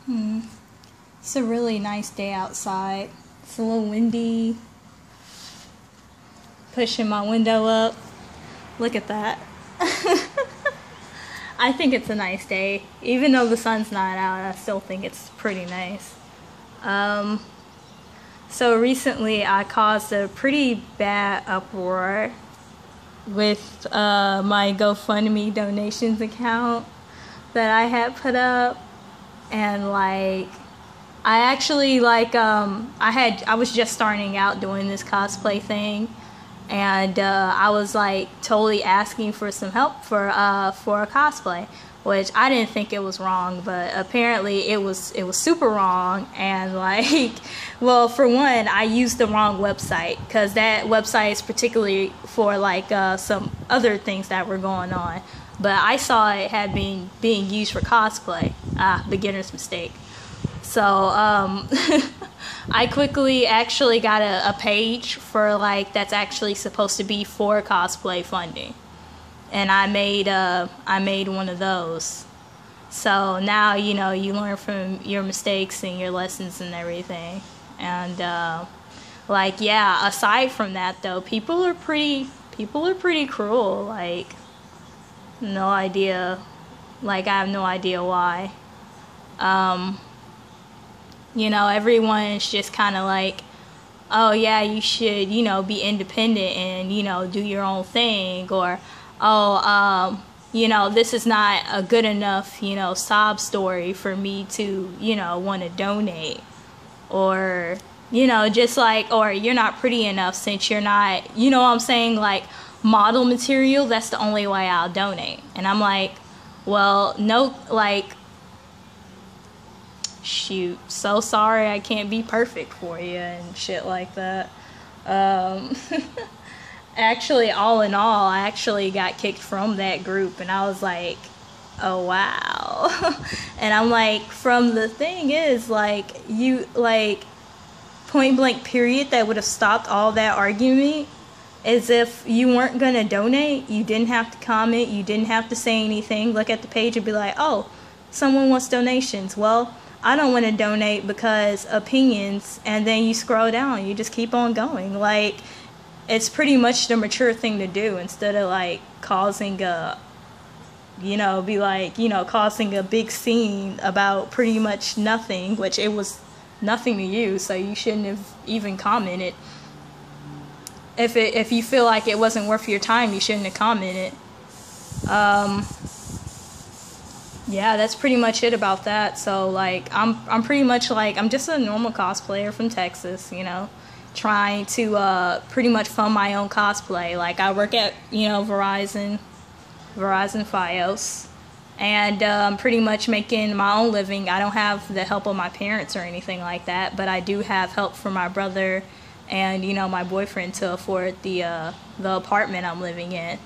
It's a really nice day outside. It's a little windy. Pushing my window up. Look at that. I think it's a nice day. Even though the sun's not out, I still think it's pretty nice. So recently I caused a pretty bad uproar with my GoFundMe donations account that I had put up. And like, I actually like, I was just starting out doing this cosplay thing. And I was like totally asking for some help for a cosplay, which I didn't think it was wrong, but apparently it was super wrong. And like, well, for one, I used the wrong website, because that website is particularly for like some other things that were going on, but I saw it had been being used for cosplay. Beginner's mistake. So I quickly actually got a page for like that's actually supposed to be for cosplay funding, and I made one of those. So now you know, you learn from your mistakes and your lessons and everything. And like, yeah, aside from that though, people are pretty cruel. Like, no idea. Like, I have no idea why. You know, everyone's just kind of like, oh yeah, you should, you know, be independent and, you know, do your own thing. Or, oh, you know, this is not a good enough, you know, sob story for me to, you know, want to donate. Or, you know, just like, or you're not pretty enough since you're not, you know what I'm saying, like, model material, that's the only way I'll donate. And I'm like, well, no, like, shoot, so sorry I can't be perfect for you and shit like that. Actually, all in all, I actually got kicked from that group, and I was like, oh wow. And I'm like, from the thing is, like, you, like, point blank period, that would have stopped all that argument, is if you weren't gonna donate, you didn't have to comment, you didn't have to say anything, look at the page and be like, oh, someone wants donations. Well, I don't want to donate because opinions, and then you scroll down, you just keep on going. Like, it's pretty much the mature thing to do, instead of like causing a, you know, be like, you know, causing a big scene about pretty much nothing, which it was nothing to you, so you shouldn't have even commented. If you feel like it wasn't worth your time, you shouldn't have commented. Yeah, that's pretty much it about that. So like, I'm pretty much like, I'm just a normal cosplayer from Texas, you know, trying to pretty much fund my own cosplay. Like, I work at, you know, Verizon Fios, and I'm pretty much making my own living. I don't have the help of my parents or anything like that, but I do have help from my brother and, you know, my boyfriend to afford the apartment I'm living in.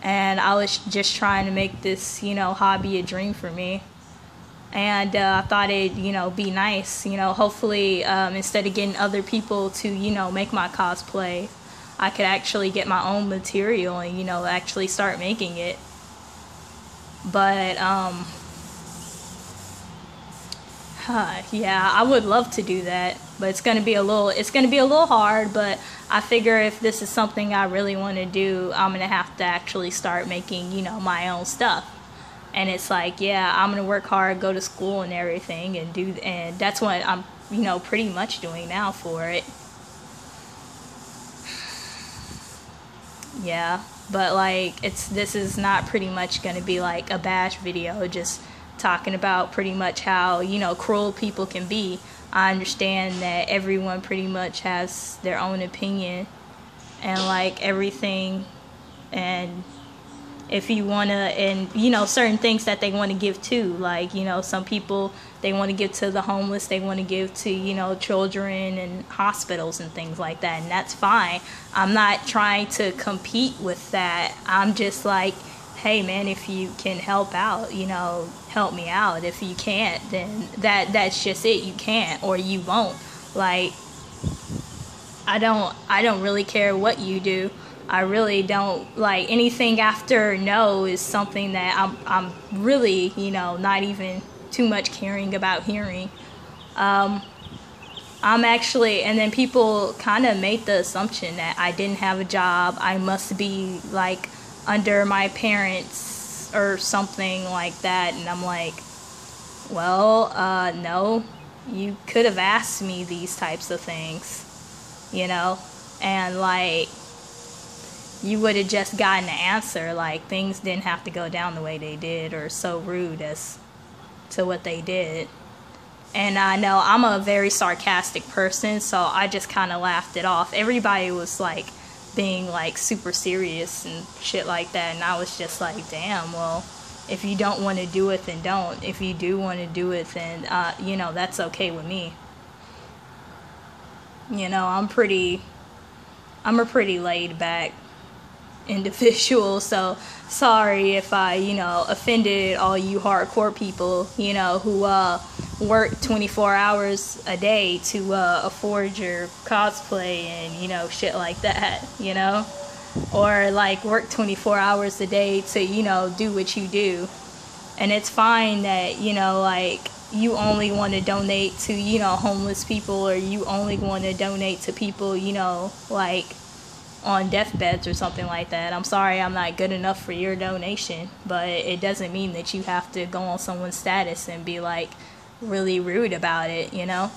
And I was just trying to make this, you know, hobby a dream for me. And I thought it'd, you know, be nice, you know, hopefully instead of getting other people to, you know, make my cosplay, I could actually get my own material and, you know, actually start making it. But, yeah, I would love to do that, but it's gonna be a little hard. But I figure if this is something I really want to do, I'm gonna have to actually start making, you know, my own stuff. And it's like, yeah, I'm gonna work hard, go to school and everything, and that's what I'm, you know, pretty much doing now for it. Yeah, but like, this is not pretty much gonna be like a bash video, just talking about pretty much how, you know, cruel people can be. I understand that everyone pretty much has their own opinion and like everything, and if you want to, and you know, certain things that they want to give to, like, you know, some people, they want to give to the homeless, they want to give to, you know, children and hospitals and things like that, and that's fine. I'm not trying to compete with that. I'm just like, hey man, if you can help out, you know, help me out. If you can't, then that's just it. You can't, or you won't. Like, I don't really care what you do. I really don't. Like, anything after no is something that I'm really, you know, not even too much caring about hearing. I'm actually, and then people kind of made the assumption that I didn't have a job. I must be like under my parents or something like that. And I'm like, well, no, you could have asked me these types of things, you know, and like, you would have just gotten an answer. Like, things didn't have to go down the way they did, or so rude as to what they did. And I know I'm a very sarcastic person, so I just kind of laughed it off. Everybody was like being like super serious and shit like that, and I was just like, damn, well, if you don't want to do it, then don't. If you do want to do it, then you know, that's okay with me. You know, I'm a pretty laid back individual, so sorry if I, you know, offended all you hardcore people, you know, who work 24 hours a day to afford your cosplay and, you know, shit like that, you know, or like work 24 hours a day to, you know, do what you do. And it's fine that, you know, like, you only want to donate to, you know, homeless people, or you only want to donate to people, you know, like on deathbeds or something like that. I'm sorry I'm not good enough for your donation, but it doesn't mean that you have to go on someone's status and be like really rude about it, you know.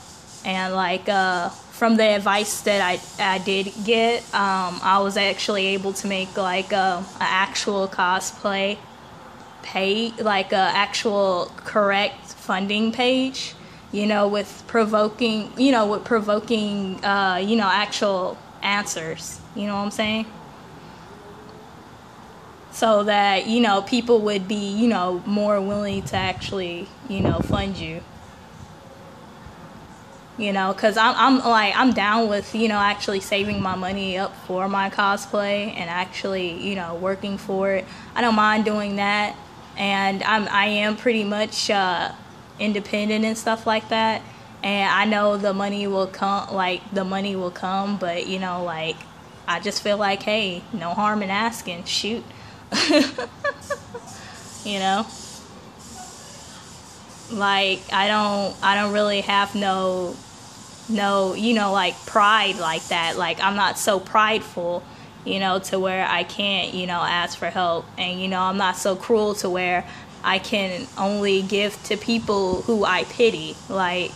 And like from the advice that I did get, I was actually able to make like a actual cosplay page, like a actual correct funding page, you know, with provoking you know, actual answers, you know what I'm saying? So that, you know, people would be, you know, more willing to actually, you know, fund you. You know, because I'm down with, you know, actually saving my money up for my cosplay and actually, you know, working for it. I don't mind doing that. And I am pretty much independent and stuff like that. And I know the money will come, but, you know, like, I just feel like, hey, no harm in asking, shoot. You know? Like, I don't really have no, you know, like, pride like that. Like, I'm not so prideful, you know, to where I can't, you know, ask for help. And, you know, I'm not so cruel to where I can only give to people who I pity. Like,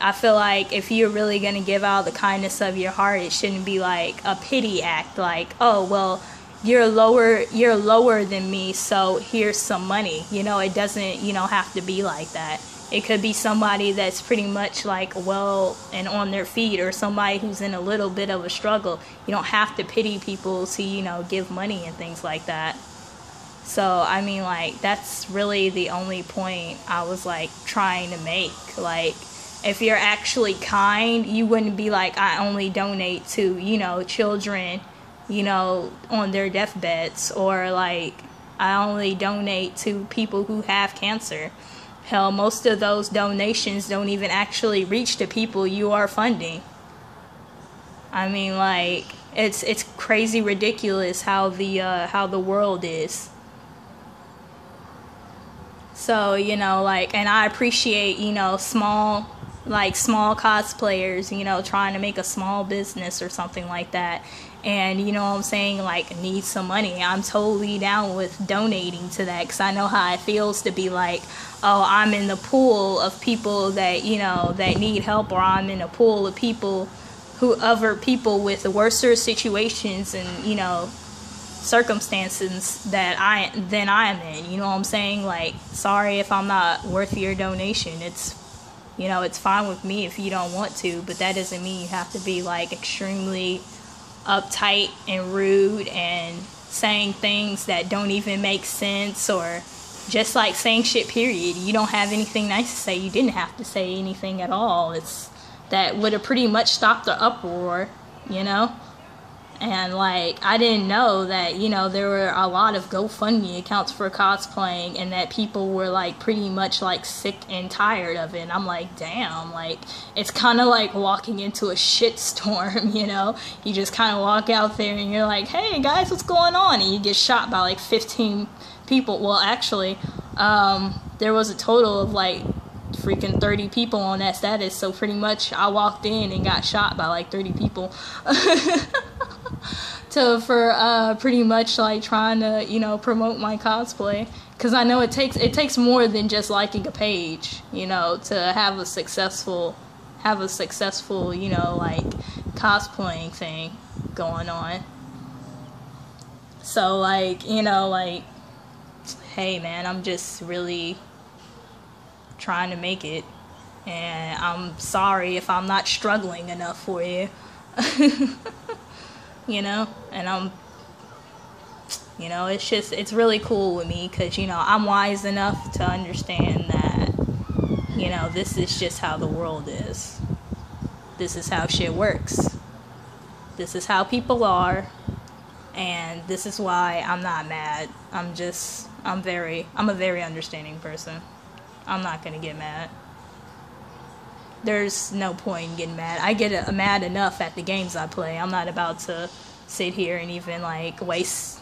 I feel like if you're really going to give out the kindness of your heart, it shouldn't be like a pity act. Like, oh, well, you're lower than me, so here's some money. You know, it doesn't, you know, have to be like that. It could be somebody that's pretty much like well and on their feet, or somebody who's in a little bit of a struggle. You don't have to pity people to, you know, give money and things like that. So, I mean, like, that's really the only point I was, like, trying to make. Like, if you're actually kind, you wouldn't be like, I only donate to, you know, children, you know, on their deathbeds, or like, I only donate to people who have cancer. Hell, most of those donations don't even actually reach the people you are funding. I mean, like, it's crazy ridiculous how the world is. So, you know, like, and I appreciate, you know, small cosplayers, you know, trying to make a small business or something like that. And, you know what I'm saying, like, need some money. I'm totally down with donating to that, because I know how it feels to be like, oh, I'm in the pool of people that, you know, that need help, or I'm in a pool of people other people with worser situations and, you know, circumstances than I am in. You know what I'm saying? Like, sorry if I'm not worth your donation. It's, you know, it's fine with me if you don't want to, but that doesn't mean you have to be like extremely uptight and rude and saying things that don't even make sense, or just like saying shit, period. You don't have anything nice to say. You didn't have to say anything at all. That would have pretty much stopped the uproar, you know? And, like, I didn't know that, you know, there were a lot of GoFundMe accounts for cosplaying, and that people were, like, pretty much, like, sick and tired of it. And I'm like, damn, like, it's kind of like walking into a shitstorm, you know? You just kind of walk out there and you're like, hey, guys, what's going on? And you get shot by, like, 15 people. Well, actually, there was a total of like freaking 30 people on that status, so pretty much I walked in and got shot by like 30 people for pretty much like trying to, you know, promote my cosplay, because I know it takes more than just liking a page, you know, to have a successful, you know, like cosplaying thing going on. So like, you know, like, hey man, I'm just really trying to make it, and I'm sorry if I'm not struggling enough for you. You know, and you know, it's really cool with me, because, you know, I'm wise enough to understand that, you know, this is just how the world is. This is how shit works. This is how people are, and this is why I'm not mad. I'm a very understanding person. I'm not gonna get mad. There's no point in getting mad. I get mad enough at the games I play. I'm not about to sit here and even like waste,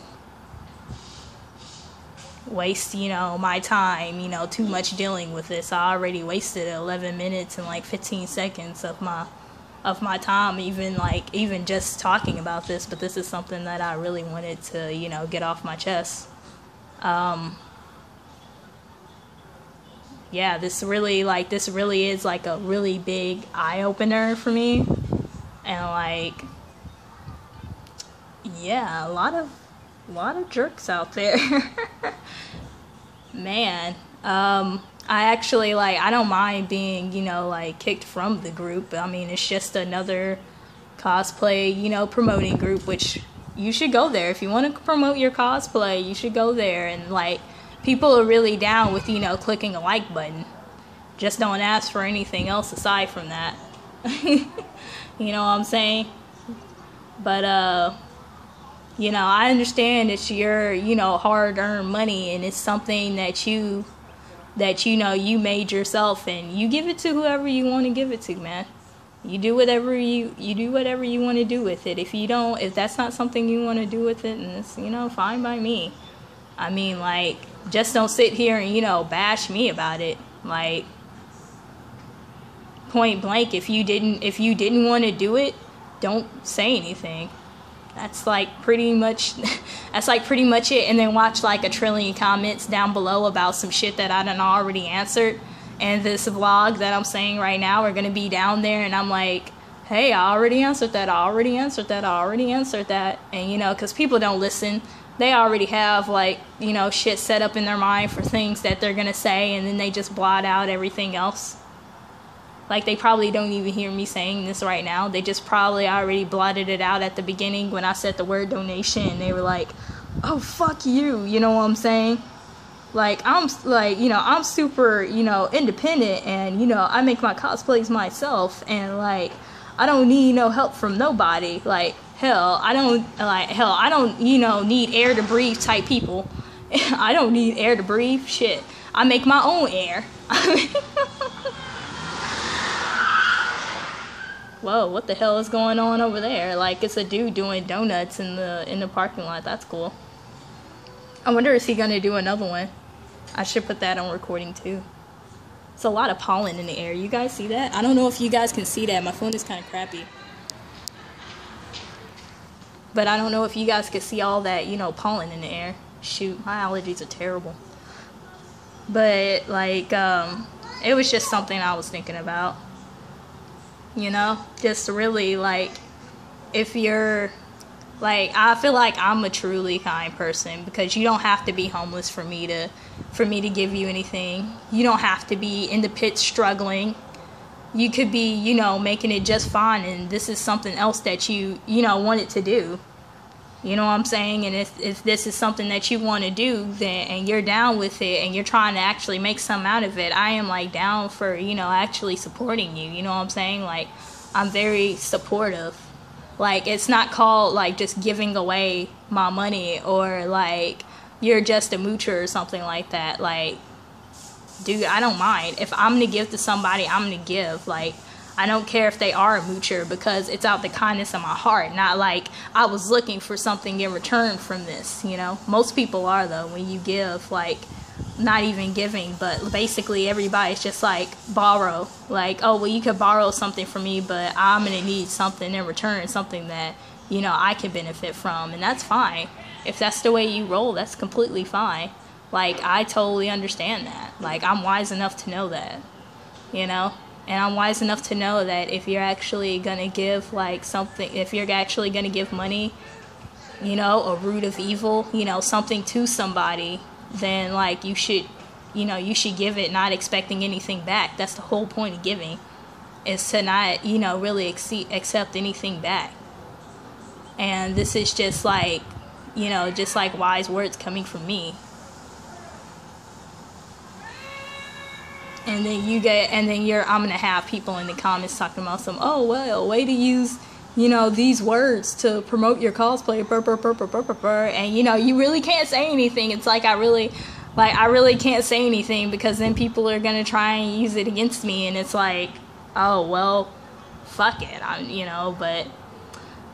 you know, my time, you know, too much dealing with this. I already wasted 11 minutes and like 15 seconds of my time, even just talking about this. But this is something that I really wanted to, you know, get off my chest. Yeah, this really is like a really big eye-opener for me. And like, yeah, a lot of jerks out there. Man, I actually, like, I don't mind being, you know, like, kicked from the group. I mean, it's just another cosplay, you know, promoting group, which you should go there. If you want to promote your cosplay, you should go there. And like, people are really down with, you know, clicking a like button. Just don't ask for anything else aside from that. You know what I'm saying? But, you know, I understand it's your, you know, hard-earned money, and it's something that you know, you made yourself, and you give it to whoever you want to give it to, man. You do whatever you want to do with it. If that's not something you want to do with it, and it's, you know, fine by me. I mean, like, just don't sit here and, you know, bash me about it. Like, point blank, if you didn't want to do it, don't say anything. That's like pretty much it. And then watch like a trillion comments down below about some shit that I done already answered. And this vlog that I'm saying right now are gonna be down there, and I'm like, hey, I already answered that. And, you know, because people don't listen. They already have, like, you know, shit set up in their mind for things that they're gonna say, and then they just blot out everything else. Like, they probably don't even hear me saying this right now. They just probably already blotted it out at the beginning when I said the word donation, and they were like, oh, fuck you, you know what I'm saying? Like, I'm super, you know, independent, and, you know, I make my cosplays myself, and, like, I don't need no help from nobody. Like, hell, I don't, you know, need air to breathe type people. I don't need air to breathe. Shit, I make my own air. Whoa, what the hell is going on over there? Like, it's a dude doing donuts in the parking lot. That's cool. I wonder, is he gonna do another one? I should put that on recording too. It's a lot of pollen in the air. You guys see that? I don't know if you guys can see that. My phone is kind of crappy. But I don't know if you guys can see all that, you know, pollen in the air. Shoot, my allergies are terrible. But, like, it was just something I was thinking about. You know? Just really, like, if you're... Like, I feel like I'm a truly kind person, because you don't have to be homeless for me to give you anything. You don't have to be in the pits struggling. You could be, you know, making it just fine, and this is something else that you know, wanted to do. You know what I'm saying? And if this is something that you want to do, then, and you're down with it, and you're trying to actually make something out of it, I am, like, down for, you know, actually supporting you. You know what I'm saying? Like, I'm very supportive. Like, it's not called, like, just giving away my money, or, like, you're just a moocher or something like that. Like, dude, I don't mind. If I'm going to give to somebody, I'm going to give. Like, I don't care if they are a moocher, because it's out the kindness of my heart. Not like I was looking for something in return from this, you know. Most people are, though, when you give, like, not even giving, but basically everybody's just like borrow, like, oh well, you could borrow something from me, but I'm gonna need something in return, something that, you know, I can benefit from. And that's fine. If that's the way you roll, that's completely fine. Like, I totally understand that. Like, I'm wise enough to know that, you know. And I'm wise enough to know that if you're actually gonna give like something, if you're actually gonna give money, you know, a root of evil, you know, something to somebody, then like you should give it not expecting anything back. That's the whole point of giving, is to not, you know, really accept anything back. And this is just like, you know, just like wise words coming from me. And then I'm gonna have people in the comments talking about some, oh well, way to use, you know, these words to promote your cosplay, and you know, you really can't say anything. It's like I really can't say anything, because then people are gonna try and use it against me, and it's like, oh well, fuck it, you know. But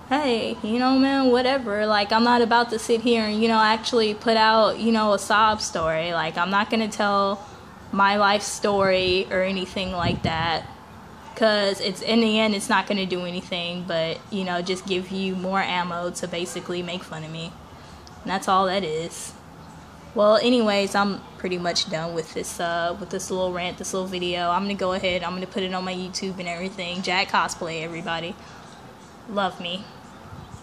hey, you know, man, whatever. Like, I'm not about to sit here and, you know, actually put out, you know, a sob story. Like, I'm not gonna tell my life story or anything like that, because it's, in the end, it's not going to do anything but, you know, just give you more ammo to basically make fun of me. And that's all that is. Well, anyways, I'm pretty much done with this little rant, this little video. I'm going to go ahead, I'm going to put it on my YouTube and everything. Jag Cosplay, everybody. Love me.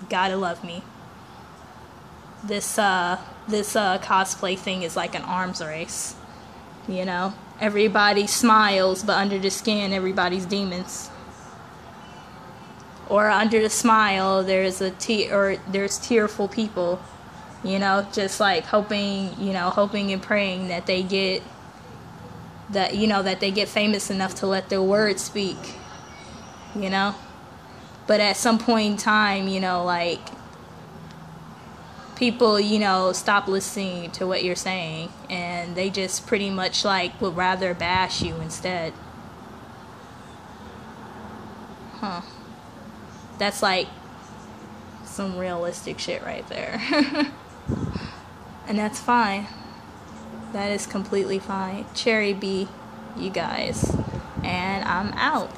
Gotta love me. This cosplay thing is like an arms race. You know, everybody smiles, but under the skin, everybody's demons. Or under the smile, there's there's tearful people. You know, just like hoping and praying that they get famous enough to let their words speak. You know, but at some point in time, you know, like, people, you know, stop listening to what you're saying, and they just pretty much like would rather bash you instead. That's like some realistic shit right there. And that's fine. That is completely fine. Cherry B, you guys. And I'm out.